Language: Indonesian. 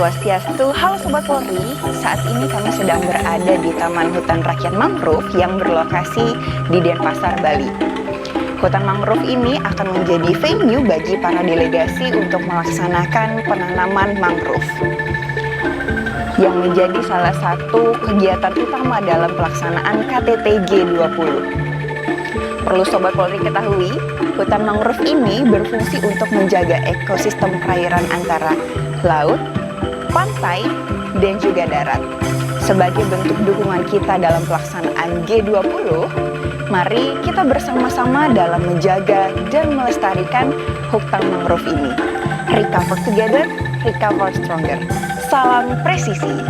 Swastiastu, halo Sobat Polri. Saat ini kami sedang berada di Taman Hutan Rakyat Mangrove yang berlokasi di Denpasar, Bali. Hutan mangrove ini akan menjadi venue bagi para delegasi untuk melaksanakan penanaman mangrove, yang menjadi salah satu kegiatan utama dalam pelaksanaan KTT G20. Perlu Sobat Polri ketahui, hutan mangrove ini berfungsi untuk menjaga ekosistem perairan antara laut, pantai, dan juga darat. Sebagai bentuk dukungan kita dalam pelaksanaan G20, mari kita bersama-sama dalam menjaga dan melestarikan hutan mangrove ini. Recover together, recover stronger. Salam presisi.